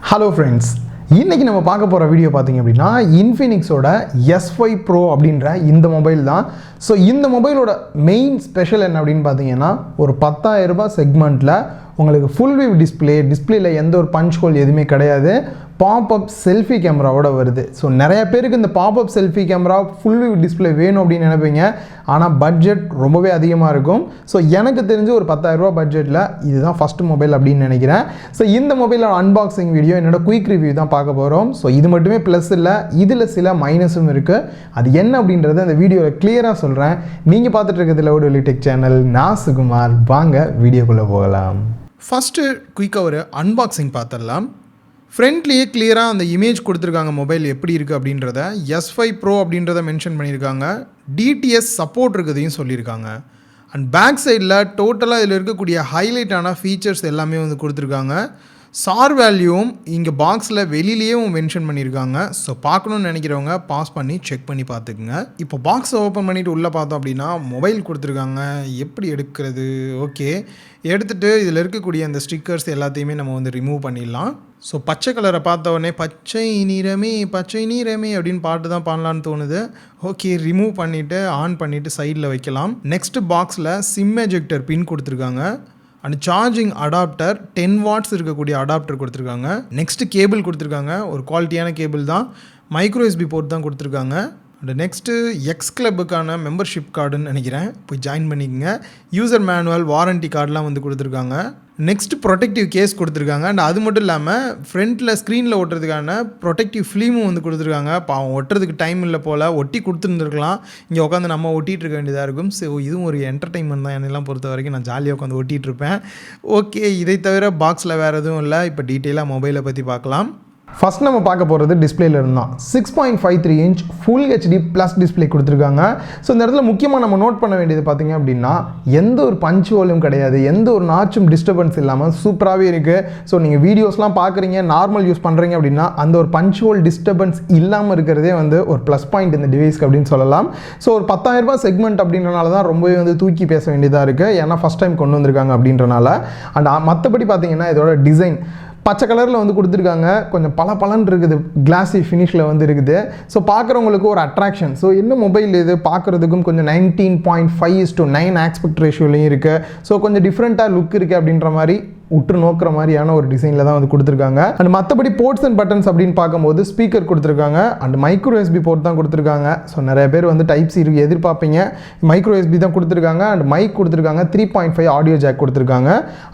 Hello friends, இன்னைக்கு நம்ம பார்க்க போற வீடியோ பாத்தீங்க அப்படினா Infinix ஓட S5 Pro அப்படிங்கற இந்த மொபைல் தான். சோ இந்த மொபைலோட மெயின் ஸ்பெஷல் என்ன அப்படினு பாத்தீங்கன்னா ஒரு 10000 ரூபாய் செக்மென்ட்ல உங்களுக்கு full view டிஸ்ப்ளேல எந்த ஒரு பஞ்ச் ஹோல் எதுமே கிடையாது. Popup selfie கேமராவோட வருது. சோ நிறைய பேருக்கு இந்த Popup selfie camera full view display வேணும் அப்படி நினைப்பீங்க. ஆனா பட்ஜெட் ரொம்பவே அதிகமா இருக்கும். சோ எனக்கு தெரிஞ்சு ஒரு 10000 ரூபாய் பட்ஜெட்ல இதுதான் ஃபர்ஸ்ட் மொபைல் அப்படி நினைக்கிறேன். சோ இந்த மொபைலோட அன்பாக்சிங் வீடியோ என்னோட குயிக் ரிவ்யூ தான் பார்க்க போறோம். சோ இது மட்டுமே ப்ளஸ் இல்ல, இதுல சில மைனஸும் இருக்கு. அது என்ன அப்படிங்கறத இந்த வீடியோல கிளியரா சொல்றேன். நீங்க பார்த்துட்டு இருக்கிறது லவுட் டெக் சேனல். நான் சுகுமார். வாங்க வீடியோக்குள்ள போகலாம். ஃபர்ஸ்ட் குயிக்கா ஒரு அன்பாக்சிங் பார்த்தறலாம். ஃப்ரண்ட்லியே கிளியராக அந்த இமேஜ் கொடுத்துருக்காங்க மொபைல் எப்படி இருக்குது அப்படின்றத. S5 Pro அப்படின்றத மென்ஷன் பண்ணியிருக்காங்க. DTS சப்போர்ட் இருக்குதையும் சொல்லியிருக்காங்க. அண்ட் பேக் சைடில் டோட்டலாக இதில் இருக்கக்கூடிய ஹைலைட்டான ஃபீச்சர்ஸ் எல்லாமே வந்து கொடுத்துருக்காங்க. சார் வேல்யூவும் இங்கே பாக்ஸில் வெளியிலேயும் மென்ஷன் பண்ணியிருக்காங்க. ஸோ பார்க்கணுன்னு நினைக்கிறவங்க பாஸ் பண்ணி செக் பண்ணி பார்த்துக்குங்க. இப்போ பாக்ஸை ஓப்பன் பண்ணிவிட்டு உள்ளே பார்த்தோம் அப்படின்னா மொபைல் கொடுத்துருக்காங்க. எப்படி எடுக்கிறது? ஓகே, எடுத்துகிட்டு இதில் இருக்கக்கூடிய அந்த ஸ்டிக்கர்ஸ் எல்லாத்தையுமே நம்ம வந்து ரிமூவ் பண்ணிடலாம். ஸோ பச்சை கலரை பார்த்த உடனே பச்சை நீரமே அப்படின்னு பாட்டு தான் பாடலான்னு தோணுது. ஓகே, ரிமூவ் பண்ணிவிட்டு ஆன் பண்ணிவிட்டு சைடில் வைக்கலாம். நெக்ஸ்ட் பாக்ஸில் சிம் எஜெக்டர் பின் கொடுத்துருக்காங்க. அண்ட் சார்ஜிங் அடாப்டர் 10 வாட்ஸ் இருக்கக்கூடிய அடாப்டர் கொடுத்துருக்காங்க. நெக்ஸ்ட் கேபிள் கொடுத்துருக்காங்க. ஒரு குவாலிட்டியான கேபிள் தான். மைக்ரோ USB போர்ட் தான் கொடுத்துருக்காங்க. அண்ட் நெக்ஸ்ட்டு எக்ஸ் கிளப்புக்கான மெம்பர்ஷிப் கார்டுன்னு நினைக்கிறேன், போய் ஜாயின் பண்ணிக்கோங்க. யூசர் மேனுவல், வாரண்ட்டி கார்டெலாம் வந்து கொடுத்துருக்காங்க. நெக்ஸ்ட் ப்ரொடெக்டிவ் கேஸ் கொடுத்துருக்காங்க. அண்ட் அது மட்டும் இல்லாமல் ஃப்ரண்ட்டில் ஸ்க்ரீனில் ஒட்டுறதுக்கான ப்ரொடெக்டிவ் ஃபிலிமும் வந்து கொடுத்துருக்காங்க. பாவம் ஒட்டுறதுக்கு டைம் இல்லை போல், ஒட்டி கொடுத்துருந்துருக்கலாம். இங்கே உட்காந்து நம்ம ஒட்டிகிட்டு இருக்க வேண்டியதாக இருக்கும். ஸோ இதுவும் ஒரு என்டர்டைன்மெண்ட் தான். என்னெல்லாம் பொறுத்த வரைக்கும் நான் ஜாலியாக உட்காந்து ஒட்டிகிட்டு இருப்பேன். ஓகே, இதை தவிர பாக்ஸில் வேறு எதுவும் இல்லை. இப்போ டீட்டெயிலாக மொபைலை பற்றி பார்க்கலாம். ஃபர்ஸ்ட் நம்ம பார்க்க போகிறது டிஸ்பிளேல இருந்தால் 6.53 inch full HD plus display கொடுத்துருக்காங்க. ஸோ இந்த இடத்துல முக்கியமாக நம்ம நோட் பண்ண வேண்டியது பார்த்தீங்க அப்படின்னா எந்த ஒரு பஞ்ச் ஹோலும் கிடையாது, எந்த ஒரு நாச்சும் டிஸ்டர்பன்ஸ் இல்லாமல் சூப்பராகவே இருக்குது. ஸோ நீங்கள் வீடியோஸ்லாம் பார்க்குறீங்க, நார்மல் யூஸ் பண்ணுறீங்க அப்படின்னா அந்த ஒரு பஞ்ச் ஹோல் டிஸ்டர்பன்ஸ் இல்லாமல் இருக்கிறதே வந்து ஒரு ப்ளஸ் பாயிண்ட் இந்த டிவைஸ்க்கு அப்படின்னு சொல்லலாம். ஸோ ஒரு 10000 ரூபாய் செக்மெண்ட் அப்படின்றனால தான் ரொம்பவே வந்து தூக்கி பேச வேண்டியதாக இருக்குது. ஏன்னா ஃபஸ்ட் டைம் கொண்டு வந்திருக்காங்க அப்படின்றனால. அண்ட் மற்றபடி பார்த்தீங்கன்னா இதோட டிசைன் பச்சை கலரில் வந்து கொடுத்துருக்காங்க. கொஞ்சம் பலன்னு இருக்குது, கிளாஸி ஃபினிஷில் வந்து இருக்குது. ஸோ பார்க்குறவங்களுக்கு ஒரு அட்ராக்ஷன். ஸோ என்ன மொபைல் இது பார்க்குறதுக்கும் கொஞ்சம் 19.5:9 ஆஸ்பெக்ட் ரேஷியோலையும் இருக்குது. ஸோ கொஞ்சம் டிஃப்ரெண்ட்டாக லுக் இருக்குது அப்படின்ற மாதிரி உற்று நோக்கிற மாதிரியான ஒரு டிசைனில் தான் வந்து கொடுத்துருக்காங்க. அண்ட் மற்றபடி போர்ட்ஸ் அண்ட் பட்டன்ஸ் அப்படின்னு பார்க்கும்போது ஸ்பீக்கர் கொடுத்துருக்காங்க. அண்ட் மைக்ரோ USB போர்ட் தான் கொடுத்துருக்காங்க. ஸோ நிறைய பேர் வந்து டைப் C எதிர்பார்ப்பீங்க. மைக்ரோ USB தான் கொடுத்துருக்காங்க. அண்ட் மைக் கொடுத்துருக்காங்க. 3.5 ஆடியோ ஜாக் கொடுத்துருக்காங்க.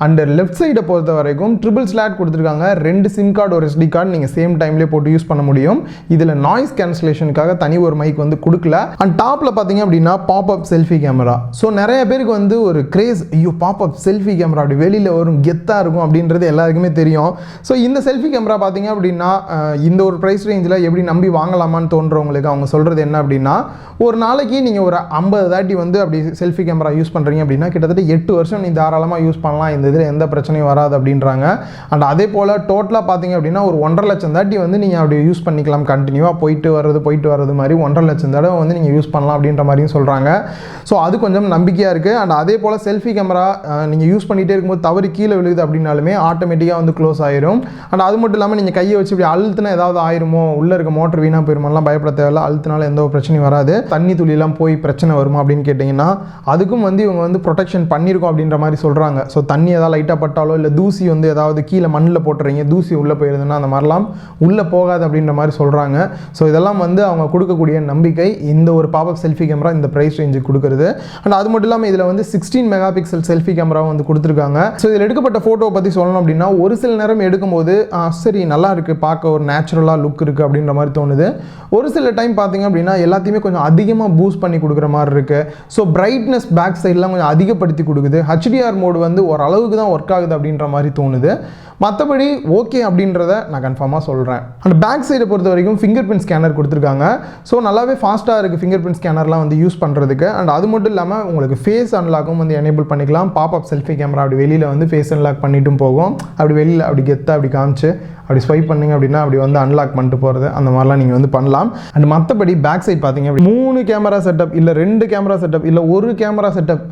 அண்ட் லெஃப்ட் சைடை பொறுத்த வரைக்கும் ட்ரிபிள் ஸ்லாட் கொடுத்துருக்காங்க. 2 சிம் கார்டு ஒரு SD கார்டு நீங்கள் சேம் டைம்லேயே போட்டு யூஸ் பண்ண முடியும். இதில் நாய்ஸ் கேன்சலேஷனுக்காக தனி ஒரு மைக் வந்து கொடுக்கல. அண்ட் டாப்பில் பார்த்தீங்க அப்படின்னா Popup செல்ஃபி கேமரா. ஸோ நிறைய பேருக்கு வந்து ஒரு கிரேஸ், ஐயோ Popup செல்ஃபி கேமரா அப்படி வெளியில் வரும் இருக்கும் அப்படின்றது எல்லாருக்குமே தெரியும். ஸோ இந்த செல்ஃபி கேமரா பார்த்தீங்க அப்படின்னா இந்த ஒரு ப்ரைஸ் ரேஞ்சில் எப்படி நம்பி வாங்கலாமான்னு தோன்றவங்களுக்கு அவங்க சொல்கிறது என்ன அப்படின்னா, ஒரு நாளைக்கு நீங்கள் ஒரு 50 தாட்டி வந்து அப்படி செல்ஃபி கேமரா யூஸ் பண்ணுறீங்க அப்படின்னா கிட்டத்தட்ட 8 வருஷம் நீ தாராளமாக யூஸ் பண்ணலாம், இந்த இதில் எந்த பிரச்சனையும் வராது அப்படின்றாங்க. அண்ட் அதே போல் டோட்டலாக பார்த்தீங்க அப்படின்னா ஒரு 1.5 லட்சம் தாட்டி வந்து நீங்கள் அப்படி யூஸ் பண்ணிக்கலாம். கண்டினியூவாக போயிட்டு வர்றது மாதிரி 1.5 லட்சம் தடவை வந்து நீங்கள் யூஸ் பண்ணலாம் அப்படின்ற மாதிரியும் சொல்கிறாங்க. ஸோ அது கொஞ்சம் நம்பிக்கையாக இருக்குது. அண்ட் அதே போல் செல்ஃபி கேமரா நீங்கள் யூஸ் பண்ணிகிட்டே இருக்கும்போது தவறு கீழே விழுகுது அப்படின்னாலுமே ஆட்டோமேட்டிக்காக வந்து க்ளோஸ் ஆயிரும். அண்ட் அது மட்டும் இல்லாமல் நீங்கள் கையை வச்சு இப்படி அழுத்தினா ஏதாவது ஆயிருமோ, உள்ளே இருக்க மோட்டர் வீணாக போயிருமாலாம் பயப்பட தேவையில்ல. அழுத்தினால எந்த ஒரு பிரச்சனையும் வராது. தண்ணி துளியெல்லாம் போய் பிரச்சனை வருமா அப்படின்னு கேட்டிங்கன்னா அதுக்கும் வந்து இவங்க வந்து ப்ரொடெக்ஷன் பண்ணியிருக்கோம் அப்படின்ற மாதிரி சொல்கிறாங்க. ஸோ தண்ணி ஏதாவது லைட்டாக பட்டாலோ இல்லை தூசி வந்து ஏதாவது கீழே மண்ணில் போட்டுறீங்க, தூசி உள்ளே போயிருதுன்னா அந்த மாதிரிலாம் உள்ளே போகாது அப்படின்ற மாதிரி சொல்கிறாங்க. ஸோ இதெல்லாம் வந்து அவங்க கொடுக்கக்கூடிய நம்பிக்கை இந்த ஒரு Popup செல்ஃபி கேமரா இந்த ப்ரைஸ் ரேஞ்சுக்கு கொடுக்குறது. அண்ட் அது மட்டும் இல்லாமல் இதில் வந்து 16 மெகா பிக்சல் செல்ஃபி கேமராவும் வந்து கொடுத்துருக்காங்க. ஸோ இதில் எடுக்கப்பட்ட ஃபோட்டோ பற்றி சொல்லணும் அப்படின்னா ஒரு சில நேரம் எடுக்கும்போது சரி நல்லா இருக்குது, பார்க்க ஒரு நேச்சுரலாக லுக் இருக்குது அப்படின்ற மாதிரி தோணுது. ஒரு சில டைம் பார்த்தீங்க அப்படின்னா எல்லாத்தையுமே கொஞ்சம் அதிகமாக பூஸ்ட் பண்ணி கொடுக்குற மாதிரி இருக்குது. ஸோ பிரைட்னஸ் பேக் சைட்லாம் கொஞ்சம் அதிகப்படுத்தி கொடுக்குது. HDR மோடு வந்து ஓரளவுக்கு தான் ஒர்க் ஆகுது அப்படின்ற மாதிரி தோணுது. மற்றபடி ஓகே அப்படின்றத நான் கன்ஃபார்மாக சொல்கிறேன். அண்ட் பேக் சைடை பொறுத்த வரைக்கும் ஃபிங்கர் பிரிண்ட் ஸ்கேனர் கொடுத்துருக்காங்க. ஸோ நல்லாவே ஃபாஸ்ட்டாக இருக்குது ஃபிங்கர் பிரிண்ட் ஸ்கேனர்லாம் வந்து யூஸ் பண்ணுறதுக்கு. அண்ட் அது மட்டும் இல்லாமல் உங்களுக்கு ஃபேஸ் அன்லாக்கும் வந்து எனேபிள் பண்ணிக்கலாம். Popup செல்ஃபி கேமரா அப்படி வெளியில் வந்து ஃபேஸ் அன்லாக் பண்ணிட்டும் போகும். அப்படி வெளியில் அப்படி கெத்தாக அப்படி காமிச்சு அப்படி ஸ்வைப் பண்ணிங்க அப்படின்னா அப்படி வந்து அன்லாக் பண்ணிட்டு போகிறது அந்த மாதிரிலாம் நீங்கள் வந்து பண்ணலாம். அண்ட் மற்றபடி பேக் சைட் பார்த்தீங்க அப்படி 3 கேமரா செட்டப் இல்லை 2 கேமரா செட்டப் இல்லை 1 கேமரா செட்டப்,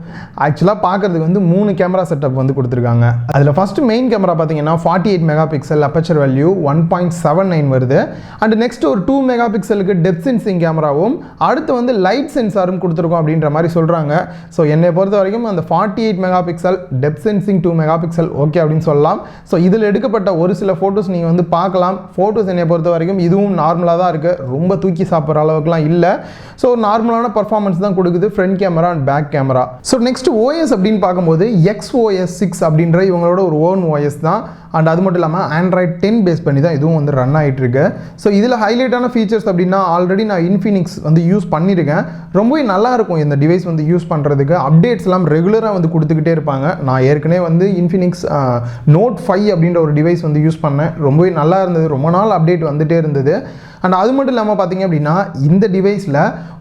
ஆக்சுவலாக பார்க்குறதுக்கு வந்து 3 கேமரா செட்டப் வந்து கொடுத்துருக்காங்க. அதில் ஃபஸ்ட்டு மெயின் கேமரா பார்த்தீங்கன்னா 48 மெகா பிக்சல் அப்பச்சர் வேல்யூ 1.79 வருது. அண்ட் நெக்ஸ்ட் ஒரு 2 மெகா பிக்சலுக்கு டெப்த் சென்சிங் கேமராவும் அடுத்து வந்து லைட் சென்சாரும் கொடுத்துருக்கோம் அப்படின்ற மாதிரி சொல்கிறாங்க. ஸோ என்னை பொறுத்த வரைக்கும் அந்த 48 mega pixel depth sensing 2 mega pixel okay அப்படின்னு சொல்லலாம். ஸோ இதில் எடுக்கப்பட்ட ஒரு சில ஃபோட்டோஸ் நீங்கள் வந்து பார்க்கலாம். ஃபோட்டோஸ் என்னை பொறுத்த வரைக்கும் இதுவும் நார்மலாக தான் இருக்குது, ரொம்ப தூக்கி சாப்பிட்ற அளவுக்குலாம் இல்லை. ஸோ நார்மலான பர்ஃபார்மன்ஸ் தான் கொடுக்குது front camera and back camera. So next OS அப்படின்னு பார்க்கும்போது XOS 6 அப்படின்ற இவங்களோட ஒரு ஓன் ஓஎஸ் தான். அண்ட் அது மட்டும் இல்லாமல் ஆண்ட்ராய்ட் 10 பேஸ் பண்ணி தான் இதுவும் வந்து ரன் ஆகிட்டு இருக்கு. ஸோ இதில் ஹைலைட்டான ஃபீச்சர்ஸ் அப்படின்னா ஆல்ரெடி நான் இன்ஃபினிக்ஸ் வந்து யூஸ் பண்ணியிருக்கேன். ரொம்பவே நல்லா இருக்கும் இந்த டிவைஸ் வந்து யூஸ் பண்ணுறதுக்கு. அப்டேட்ஸ் எல்லாம் ரெகுலராக வந்து கொடுத்துக்கிட்டே இருப்பாங்க. நான் ஏற்கனவே வந்து இன்ஃபினிக்ஸ் Note 5 அப்படின்ற ஒரு டிவைஸ் வந்து யூஸ் பண்ணேன். ரொம்பவே நல்லா இருந்தது, ரொம்ப நாள் அப்டேட் வந்துகிட்டே இருந்தது. அண்ட் அது மட்டும் இல்லாமல் பார்த்தீங்க அப்படின்னா இந்த டிவைஸில்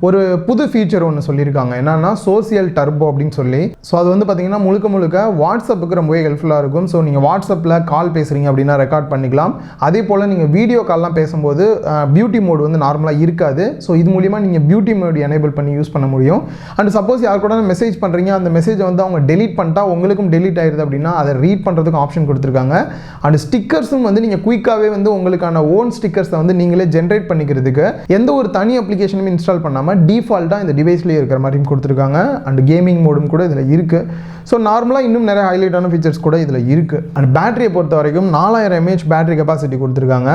ஒரு புது ஃபீச்சர் ஒன்று சொல்லியிருக்காங்க, என்னன்னா சோசியல் டர்போ அப்படின்னு சொல்லி. ஸோ அது வந்து பார்த்தீங்கன்னா முழுக்க வாட்ஸ்அப்புக்கு ரொம்பவே ஹெல்ப்ஃபுல்லாக இருக்கும். ஸோ நீங்கள் வாட்ஸ்அப்பில் கால் பேசுகிறீங்க அப்படின்னா ரெக்கார்ட் பண்ணிக்கலாம். அதே போல் நீங்கள் வீடியோ கால்லாம் பேசும்போது பியூட்டி மோட் வந்து நார்மலாக இருக்காது. ஸோ இது மூலிமா நீங்கள் பியூட்டி மோட் எனேபிள் பண்ணி யூஸ் பண்ண முடியும். அண்ட் சப்போஸ் யார் கூட மெசேஜ் பண்ணுறீங்க, அந்த மெசேஜை வந்து அவங்க டெலீட் பண்ணிட்டா உங்களுக்கும் டெலீட் ஆயிடுது அப்படின்னா அதை ரீட் பண்ணுறதுக்கு ஆப்ஷன் கொடுத்துருக்காங்க. அண்ட் ஸ்டிக்கர்ஸும் வந்து நீங்கள் குயிக்காகவே வந்து உங்களுக்கான ஓன் ஸ்டிக்கர்ஸை வந்து நீங்களே ஜென்ரேட் பண்ணிக்கிறதுக்கு எந்த ஒரு தனி அப்ளிகேஷனும் இன்ஸ்டால் பண்ணாமல் டிஃபால்ட்டாக இந்த டிவைஸ்லேயே இருக்கிற மாதிரியும் கொடுத்துருக்காங்க. அண்ட் கேமிங் மோடும் கூட இதில் இருக்குது. ஸோ நார்மலாக இன்னும் நிறைய ஹைலைட்டான ஃபீச்சர்ஸ் கூட இதில் இருக்குது. அண்ட் பேட்டரியை பொறுத்த வரைக்கும் 4000 mAh பேட்டரி கெப்பாசிட்டி கொடுத்துருக்காங்க.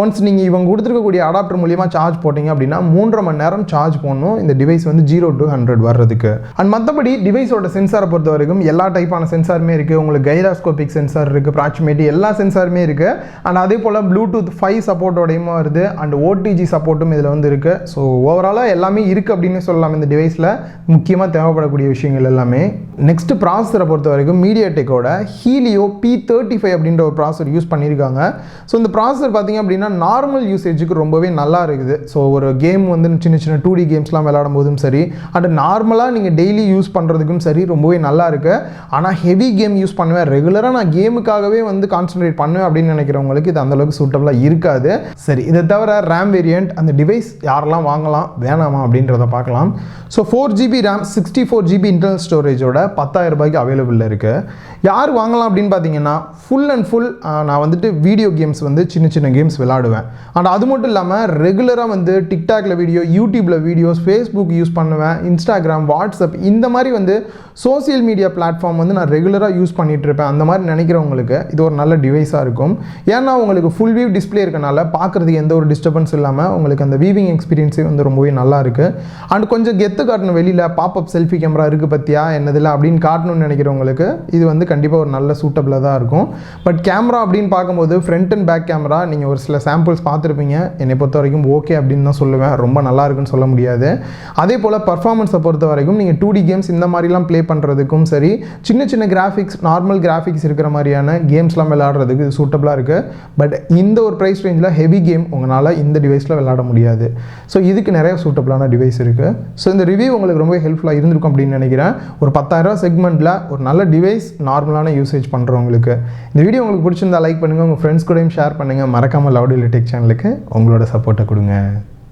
ஒன்ஸ் நீங்கள் இவங்க கொடுத்துருக்கக்கூடிய அடாப்டர் மூலியமாக சார்ஜ் போட்டிங்க அப்படின்னா 3.5 மணி நேரம் சார்ஜ் போடணும் இந்த டிவைஸ் வந்து 0 to 100 வர்றதுக்கு. அண்ட் மற்றபடி டிவைஸோட சென்சாரை பொறுத்த வரைக்கும் எல்லா டைப்பான சென்சாருமே இருக்குது. உங்களுக்கு கைராஸ்கோபிக் சென்சார் இருக்குது, ப்ராக்சிமிட்டி எல்லா சென்சாருமே இருக்குது. அண்ட் அதே போல் Bluetooth 5 சப்போர்ட்டோடையுமா வருது. அண்ட் OTG சப்போர்ட்டும் இதில் வந்து இருக்குது. ஸோ ஓவராலாக எல்லாமே இருக்குது அப்படின்னு சொல்லலாம் இந்த டிவைஸில் முக்கியமாக தேவைப்படக்கூடிய விஷயங்கள் எல்லாமே. நெக்ஸ்ட் ப்ராசஸரை பொறுத்த வரைக்கும் MediaTekோட Helio P35 அப்படின்ற ஒரு ப்ராசஸர் யூஸ் பண்ணியிருக்காங்க. ஸோ இந்த ப்ராசஸர் பார்த்தீங்க அப்படின்னா நார்மல் யூசேஜுக்கு ரொம்பவே நல்லா இருக்குது. ஸோ ஒரு கேம் வந்து சின்ன 2D கேம்ஸ்லாம் விளையாடும் போதும் சரி, அண்ட் நார்மலாக நீங்கள் டெய்லி யூஸ் பண்ணுறதுக்கும் சரி ரொம்பவே நல்லா இருக்குது. ஆனால் ஹெவி கேம் யூஸ் பண்ணுவேன், ரெகுலராக நான் கேமுக்காகவே வந்து கான்சன்ட்ரேட் பண்ணுவேன் அப்படின்னு நினைக்கிறவங்களுக்கு இது அந்தளவுக்கு சூட்டபுளாக இருக்காது. சரி, இதை தவிர ரேம் வேரியண்ட் அந்த டிவைஸ் யாரெல்லாம் வாங்கலாம் வேணாமா அப்படின்றத பார்க்கலாம். So 4GB RAM 64GB internal ஸ்டோரேஜோட 10,000 ரூபாய்க்கு அவைலபிளில் இருக்குது. யார் வாங்கலாம் அப்படின்னு பார்த்தீங்கன்னா ஃபுல் அண்ட் ஃபுல் நான் வந்துட்டு வீடியோ கேம்ஸ் வந்து சின்ன கேம்ஸ் விளாடுவேன். அண்ட் அது மட்டும் இல்லாமல் ரெகுலராக வந்து டிக்டாக்ல வீடியோ, யூடியூப்பில் வீடியோஸ், ஃபேஸ்புக் யூஸ் பண்ணுவேன், இன்ஸ்டாகிராம், வாட்ஸ்அப் இந்த மாதிரி வந்து சோசியல் மீடியா பிளாட்ஃபார்ம் வந்து நான் ரெகுலராக யூஸ் பண்ணிகிட்டு இருப்பேன். அந்த மாதிரி நினைக்கிறவங்களுக்கு இது ஒரு நல்ல டிவைஸாக இருக்கும். ஏன்னா உங்களுக்கு ஃபுல் வியூ டிஸ்பிளே இருக்கனால பார்க்குறதுக்கு எந்த ஒரு டிஸ்டர்பன்ஸ் இல்லாமல் உங்களுக்கு அந்த வீவிங் எக்ஸ்பீரியன்ஸே வந்து ரொம்பவே நல்லா இருக்குது. அண்ட் கொஞ்சம் கெத்து காட்டணும், வெளியில் பாப்அப் செல்ஃபி கேமரா இருக்குது பற்றியா என்னதில்லை அப்படின்னு காட்டணும்னு நினைக்கிறவங்களுக்கு இது வந்து கண்டிப்பாக ஒரு நல்ல சூட்டபிளாக தான் இருக்கும். பட் கேமரா அப்படின்னு பார்க்கும்போது ஃப்ரண்ட் அண்ட் பேக் கேமரா நீங்கள் ஒரு சில சாம்பிள்ஸ் பார்த்துருப்பீங்க. என்னை பொறுத்த வரைக்கும் ஓகே அப்படின்னு தான் சொல்லுவேன், ரொம்ப நல்லா இருக்குன்னு சொல்ல முடியாது. அதே போல் பர்ஃபார்மன்ஸை பொறுத்த வரைக்கும் நீங்கள் 2D கேம்ஸ் இந்த மாதிரிலாம் ப்ளே பண்ணுறதுக்கும் சரி, சின்ன கிராஃபிக்ஸ், நார்மல் கிராஃபிக்ஸ் இருக்கிற மாதிரியான கேம்ஸ்லாம் விளையாடுறதுக்கு இது சூட்டபிளாக இருக்குது. பட் இந்த ஒரு ப்ரைஸ் ரேஞ்சில் ஹெவி கேம் உங்களால் இந்த டிவைஸில் விளையாட முடியாது. ஸோ இதுக்கு நிறைய சூட்டபிளான டிவைஸ் இருக்குது. ஸோ இந்த ரிவ்யூ உங்களுக்கு ரொம்ப ஹெல்ப்ஃபுல்லாக இருந்திருக்கும் அப்படின்னு நினைக்கிறேன். ஒரு 10,000 செக்மெண்ட்டில் ஒரு நல்ல டிவைஸ் நார்மலான யூசேஜ் பண்ணுறவங்களுக்கு. இந்த வீடியோ உங்களுக்கு பிடிச்சிருந்தா லைக் பண்ணுங்கள், உங்கள் ஃப்ரெண்ட்ஸ் கூடயும் ஷேர் பண்ணுங்கள். மறக்காமல் லவுட் டெக் சேனலுக்கு உங்களோட சப்போர்ட்டை கொடுங்க.